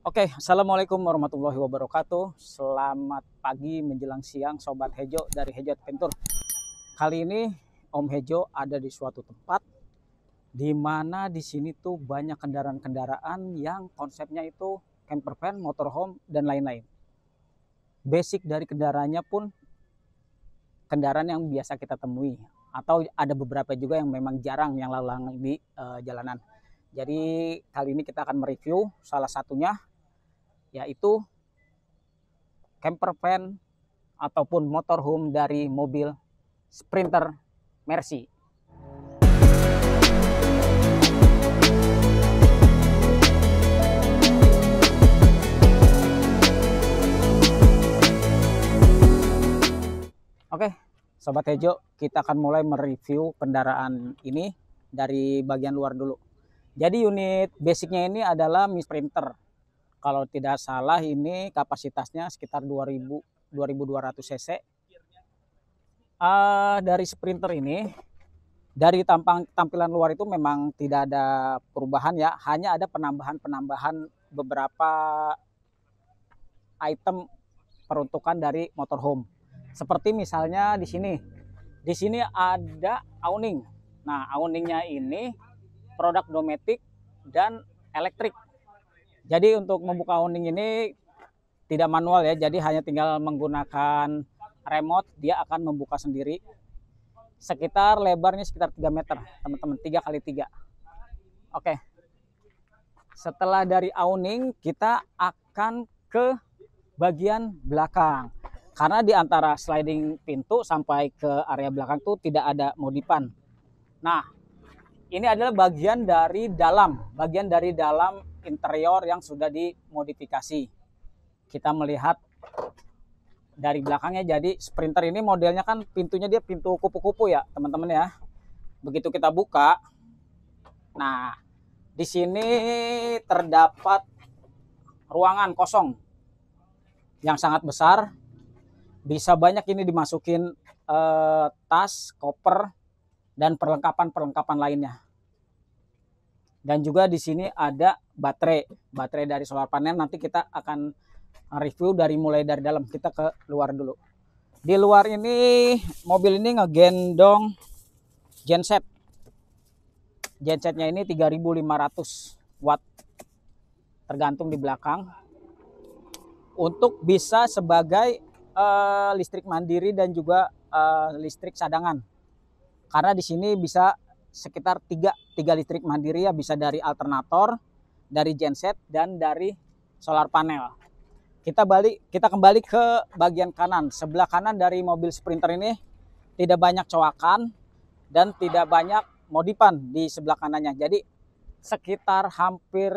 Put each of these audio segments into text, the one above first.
Oke, assalamualaikum warahmatullahi wabarakatuh. Selamat pagi menjelang siang, Sobat Hejo dari Hejo Adventure. Kali ini Om Hejo ada di suatu tempat di mana di sini tuh banyak kendaraan-kendaraan yang konsepnya itu camper van, motorhome, dan lain-lain. Basic dari kendaraannya pun kendaraan yang biasa kita temui, atau ada beberapa juga yang memang jarang yang lalu lalang di jalanan. Jadi kali ini kita akan mereview salah satunya, yaitu camper van ataupun motorhome dari mobil Sprinter Mercy. Oke, Sobat Hejo, kita akan mulai mereview kendaraan ini dari bagian luar dulu. Jadi unit basicnya ini adalah Sprinter. Kalau tidak salah ini kapasitasnya sekitar 2200 cc. Dari Sprinter ini, dari tampilan luar itu memang tidak ada perubahan ya, hanya ada penambahan beberapa item peruntukan dari motorhome. Seperti misalnya di sini. Di sini ada awning. Nah, awningnya ini produk domestik dan elektrik. Jadi untuk membuka awning ini tidak manual ya, jadi hanya tinggal menggunakan remote, dia akan membuka sendiri. Sekitar lebarnya sekitar 3 meter, teman-teman, 3 kali 3. Oke. Setelah dari awning, kita akan ke bagian belakang. Karena di antara sliding pintu sampai ke area belakang tuh tidak ada modifan. Nah, ini adalah bagian dari dalam interior yang sudah dimodifikasi. Kita melihat dari belakangnya, jadi Sprinter ini modelnya kan pintunya dia pintu kupu-kupu ya teman-teman ya. Begitu kita buka, nah di sini terdapat ruangan kosong yang sangat besar, bisa banyak ini dimasukin tas, koper, dan perlengkapan lainnya. Dan juga di sini ada baterai dari solar panel. Nanti kita akan review mulai dari dalam, kita ke luar dulu. Di luar ini mobil ini ngegendong genset. Gensetnya ini 3500 watt, tergantung di belakang, untuk bisa sebagai listrik mandiri dan juga listrik cadangan. Karena di sini bisa sekitar 3 listrik mandiri ya, bisa dari alternator, dari genset, dan dari solar panel. Kita kembali ke bagian kanan. Sebelah kanan dari mobil Sprinter ini tidak banyak coakan dan tidak banyak modifan di sebelah kanannya. Jadi sekitar hampir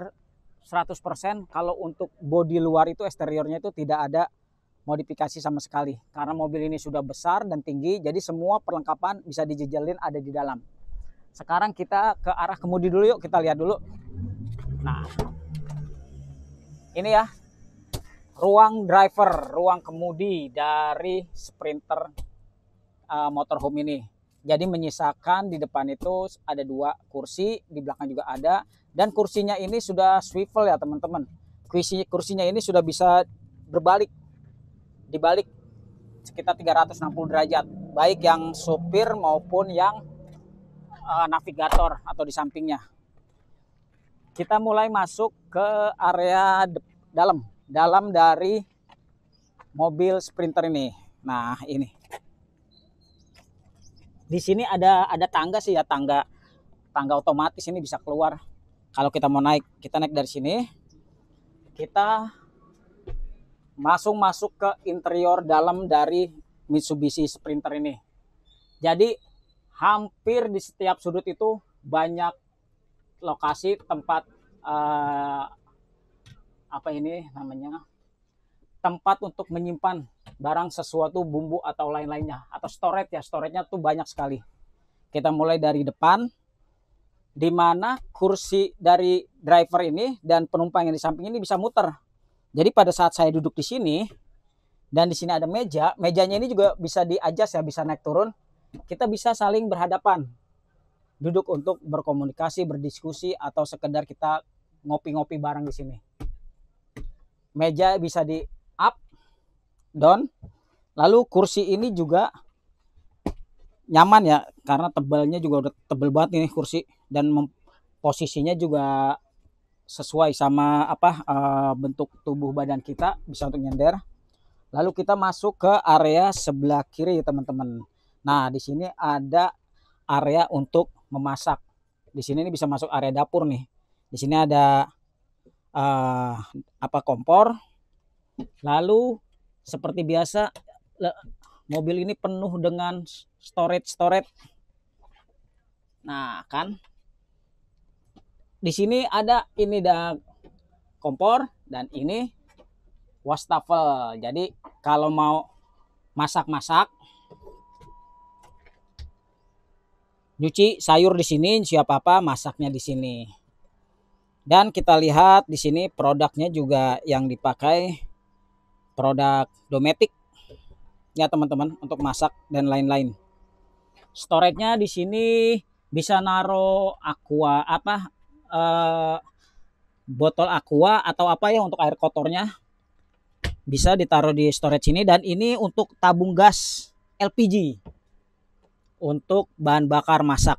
100% kalau untuk bodi luar itu, eksteriornya itu tidak ada modifikasi sama sekali. Karena mobil ini sudah besar dan tinggi, jadi semua perlengkapan bisa dijejelin ada di dalam. Sekarang kita ke arah kemudi dulu yuk, kita lihat dulu. Nah, ini ya ruang driver, ruang kemudi dari Sprinter motorhome ini. Jadi menyisakan di depan itu ada 2 kursi, di belakang juga ada, dan kursinya ini sudah swivel ya teman-teman. Kursinya ini sudah bisa dibalik sekitar 360 derajat, baik yang supir maupun yang navigator atau di sampingnya. Kita mulai masuk ke area dalam dari mobil Sprinter ini. Nah, ini di sini ada tangga sih ya, tangga otomatis ini bisa keluar. Kalau kita mau naik, kita naik dari sini, kita masuk ke interior dalam dari Mitsubishi Sprinter ini. Jadi hampir di setiap sudut itu banyak lokasi tempat tempat untuk menyimpan barang, sesuatu, bumbu atau lain-lainnya, atau storage ya. Storage-nya tuh banyak sekali. Kita mulai dari depan, di mana kursi dari driver ini dan penumpang yang di samping ini bisa muter. Jadi pada saat saya duduk di sini dan di sini ada mejanya ini juga bisa di-adjust ya, bisa naik turun. Kita bisa saling berhadapan, duduk untuk berkomunikasi, berdiskusi, atau sekedar kita ngopi-ngopi bareng di sini. meja bisa di up, down. Lalu kursi ini juga nyaman ya, karena tebalnya juga udah tebel banget nih kursi, dan posisinya juga sesuai sama bentuk tubuh badan kita, bisa untuk nyender. Lalu kita masuk ke area sebelah kiri teman-teman. Nah, di sini ada area untuk memasak. Di sini nih bisa masuk area dapur nih. Di sini ada kompor. Lalu seperti biasa mobil ini penuh dengan storage. Nah, kan di sini ada kompor dan ini wastafel. Jadi kalau mau masak-masak, nyuci sayur di sini, siapa apa masaknya di sini. Dan kita lihat di sini produknya juga yang dipakai produk Dometic ya teman-teman, untuk masak dan lain-lain. Storage-nya di sini bisa naruh botol aqua atau apa ya untuk air kotornya, bisa ditaruh di storage ini. Dan ini untuk tabung gas LPG untuk bahan bakar masak.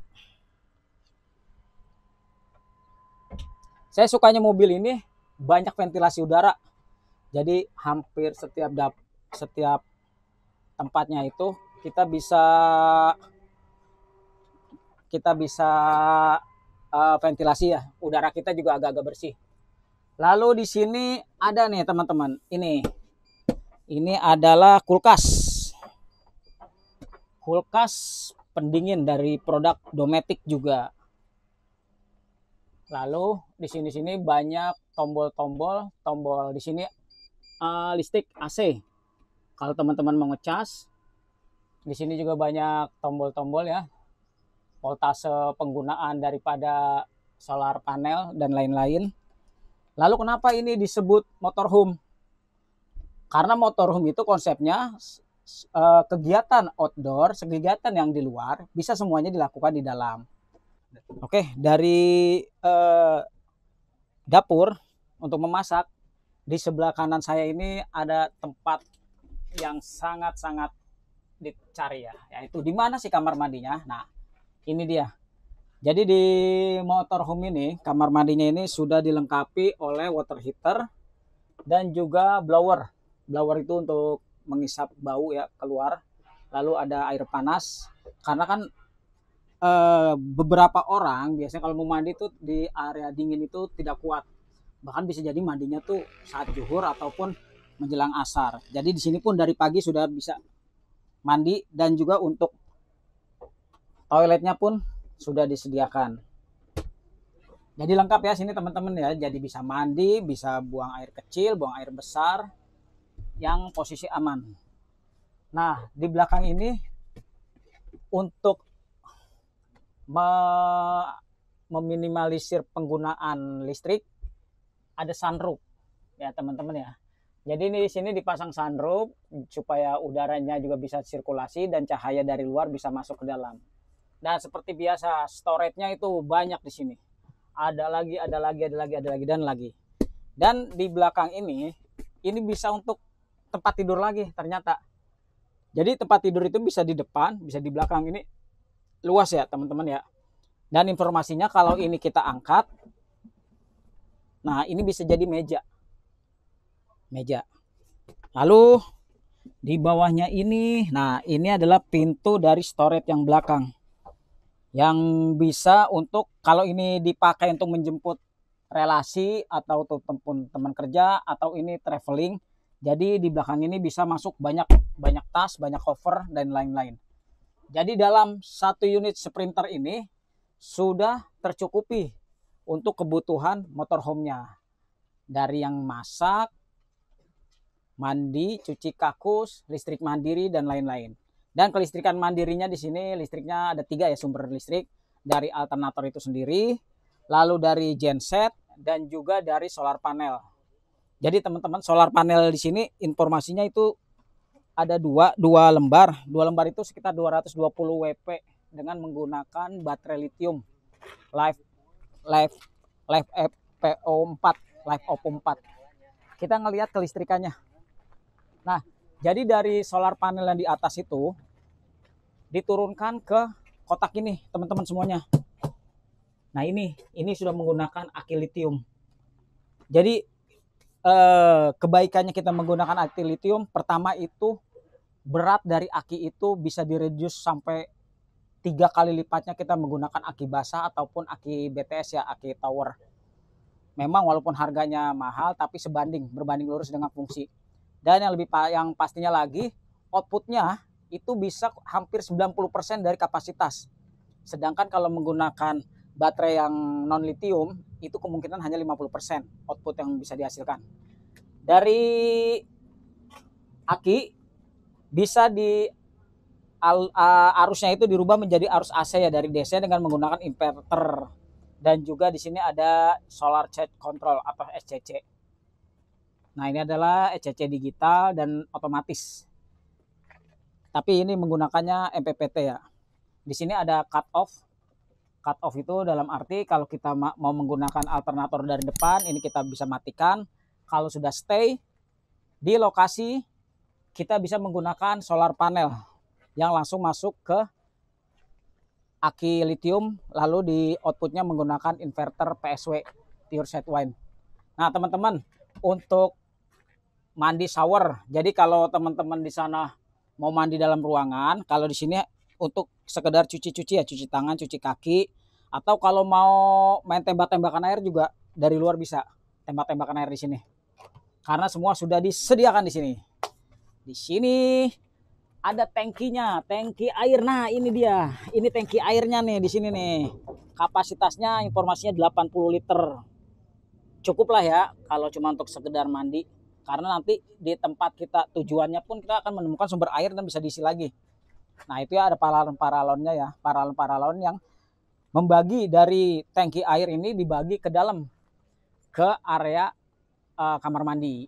Saya sukanya mobil ini banyak ventilasi udara. Jadi hampir setiap tempatnya itu kita bisa ventilasi ya. Udara kita juga agak-agak bersih. Lalu di sini ada nih teman-teman. Ini adalah kulkas. Kulkas pendingin dari produk Dometic juga. Lalu di sini banyak tombol di sini listrik AC. Kalau teman-teman mau ngecas, di sini juga banyak tombol ya, voltase penggunaan daripada solar panel dan lain-lain. Lalu kenapa ini disebut motorhome? Karena motorhome itu konsepnya kegiatan outdoor, kegiatan yang di luar bisa semuanya dilakukan di dalam. Oke, dari dapur untuk memasak, di sebelah kanan saya ini ada tempat yang sangat-sangat dicari ya, yaitu di mana sih kamar mandinya. Nah, ini dia. Jadi di motorhome ini kamar mandinya ini sudah dilengkapi oleh water heater dan juga blower. Blower itu untuk mengisap bau ya keluar. Lalu ada air panas, karena kan beberapa orang biasanya kalau mau mandi tuh di area dingin itu tidak kuat, bahkan bisa jadi mandinya tuh saat zuhur ataupun menjelang asar. Jadi di sini pun dari pagi sudah bisa mandi, dan juga untuk toiletnya pun sudah disediakan. Jadi lengkap ya sini teman-teman ya. Jadi bisa mandi, bisa buang air kecil, buang air besar, yang posisi aman. Nah, di belakang ini untuk meminimalisir penggunaan listrik, ada sunroof ya teman-teman ya. Jadi di sini dipasang sunroof supaya udaranya juga bisa sirkulasi dan cahaya dari luar bisa masuk ke dalam. Dan seperti biasa storage-nya itu banyak di sini. Ada lagi dan lagi. Dan di belakang ini bisa untuk tempat tidur lagi ternyata. Jadi tempat tidur itu bisa di depan, bisa di belakang. Ini luas ya teman-teman ya. Dan informasinya kalau ini kita angkat, nah ini bisa jadi meja. Lalu di bawahnya ini, nah ini adalah pintu dari storage yang belakang, yang bisa untuk kalau ini dipakai untuk menjemput relasi atau teman kerja atau ini traveling. Jadi di belakang ini bisa masuk banyak tas, banyak cover dan lain-lain. Jadi dalam satu unit Sprinter ini sudah tercukupi untuk kebutuhan motorhome-nya. Dari yang masak, mandi, cuci kakus, listrik mandiri dan lain-lain. Dan kelistrikan mandirinya di sini listriknya ada 3 ya sumber listrik, dari alternator itu sendiri, lalu dari genset dan juga dari solar panel. Jadi teman-teman, solar panel di sini informasinya itu ada dua lembar. 2 lembar itu sekitar 220 WP dengan menggunakan baterai lithium Live OPO 4. kita ngelihat kelistrikannya. Nah, jadi dari solar panel yang di atas itu diturunkan ke kotak ini, teman-teman semuanya. Nah, ini sudah menggunakan aki litium. Jadi kebaikannya kita menggunakan aki litium, pertama itu berat dari aki itu bisa direduce sampai 3 kali lipatnya kita menggunakan aki basah ataupun aki BTS ya, aki tower. Memang walaupun harganya mahal tapi berbanding lurus dengan fungsi. Dan yang pastinya lagi, outputnya itu bisa hampir 90% dari kapasitas. Sedangkan kalau menggunakan baterai yang non lithium itu kemungkinan hanya 50% output yang bisa dihasilkan. Dari aki bisa arusnya itu dirubah menjadi arus AC ya, dari DC dengan menggunakan inverter. Dan juga di sini ada solar charge control atau SCC. Nah, ini adalah SCC digital dan otomatis. Tapi ini menggunakannya MPPT ya. Di sini ada cut off. Cut off itu dalam arti kalau kita mau menggunakan alternator dari depan, ini kita bisa matikan. Kalau sudah stay di lokasi, kita bisa menggunakan solar panel yang langsung masuk ke aki lithium, lalu di outputnya menggunakan inverter PSW, pure sidewind. Nah, teman-teman, untuk mandi shower. Jadi kalau teman-teman di sana mau mandi dalam ruangan, kalau di sini untuk sekedar cuci-cuci ya, cuci tangan, cuci kaki, atau kalau mau main tembak-tembakan air juga dari luar bisa tembak-tembakan air di sini. Karena semua sudah disediakan di sini. Di sini ada tangkinya, tangki air. Nah, ini dia. Ini tangki airnya nih di sini nih. Kapasitasnya informasinya 80 liter. Cukup lah ya kalau cuma untuk sekedar mandi. Karena nanti di tempat kita tujuannya pun kita akan menemukan sumber air dan bisa diisi lagi. Nah, itu ya ada paralon-paralonnya ya, paralon-paralon yang membagi dari tangki air ini dibagi ke dalam ke area kamar mandi.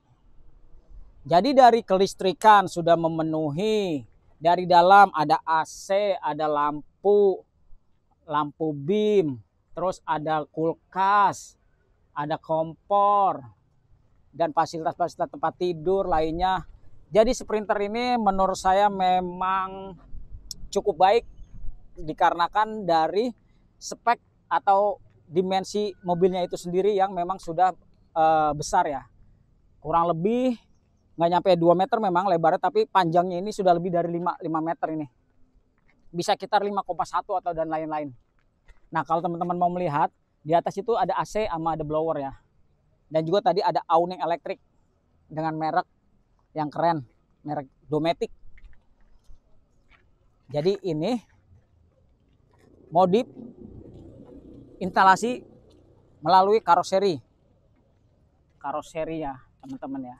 Jadi dari kelistrikan sudah memenuhi, dari dalam ada AC, ada lampu beam, terus ada kulkas, ada kompor, dan fasilitas-fasilitas tempat tidur lainnya. Jadi Sprinter ini menurut saya memang cukup baik dikarenakan dari spek atau dimensi mobilnya itu sendiri yang memang sudah besar ya. Kurang lebih nggak nyampe 2 meter memang lebarnya, tapi panjangnya ini sudah lebih dari 5 meter ini. Bisa sekitar 5,1 atau dan lain-lain. Nah, kalau teman-teman mau melihat, di atas itu ada AC sama ada blower ya. Dan juga tadi ada awning elektrik dengan merek yang keren, merek Dometic. Jadi ini modif instalasi melalui karoseri ya teman-teman ya.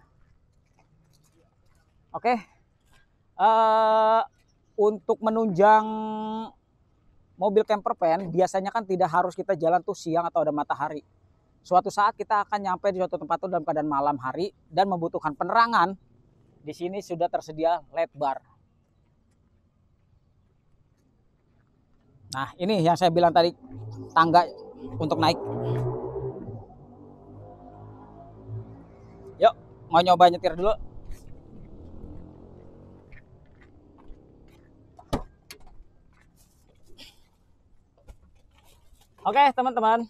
Oke, untuk menunjang mobil camper van biasanya kan tidak harus kita jalan tuh siang atau ada matahari. Suatu saat kita akan nyampe di suatu tempat itu dalam keadaan malam hari dan membutuhkan penerangan. Di sini sudah tersedia LED bar. Nah, ini yang saya bilang tadi, tangga untuk naik. Yuk, mau nyoba nyetir dulu. Oke, teman-teman.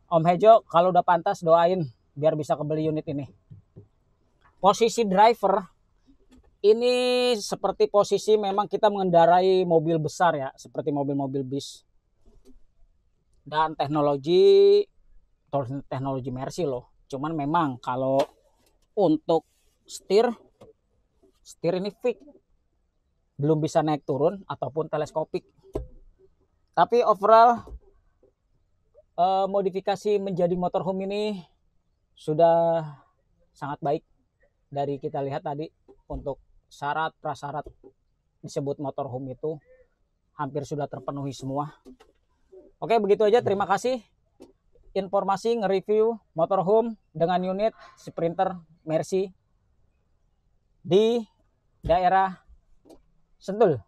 Om Hejo kalau udah pantas doain biar bisa kebeli unit ini. Posisi driver ini seperti posisi memang kita mengendarai mobil besar ya, seperti mobil-mobil bis. Dan teknologi Mercy loh. Cuman memang kalau untuk setir ini fix. Belum bisa naik turun ataupun teleskopik. Tapi overall modifikasi menjadi motorhome ini sudah sangat baik. Dari kita lihat tadi untuk syarat prasyarat disebut motorhome itu hampir sudah terpenuhi semua. Oke, begitu aja, terima kasih informasi nge-review motorhome dengan unit Sprinter Mercy di daerah Sentul.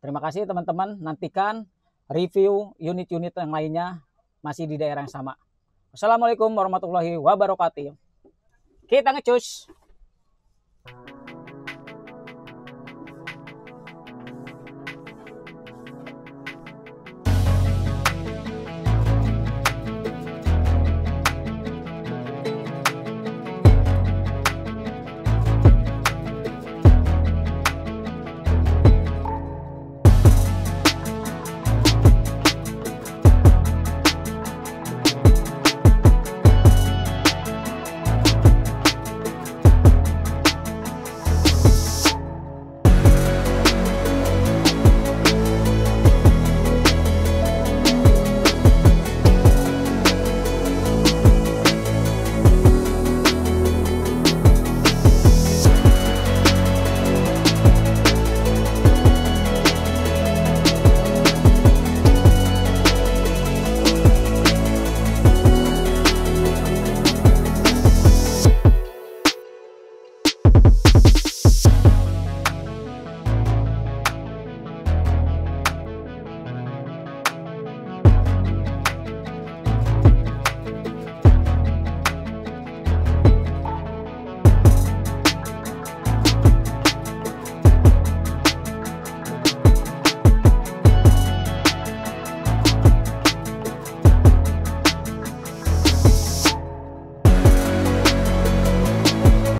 Terima kasih teman-teman, nantikan review unit-unit yang lainnya masih di daerah yang sama. Wassalamualaikum warahmatullahi wabarakatuh. Kita ngecus.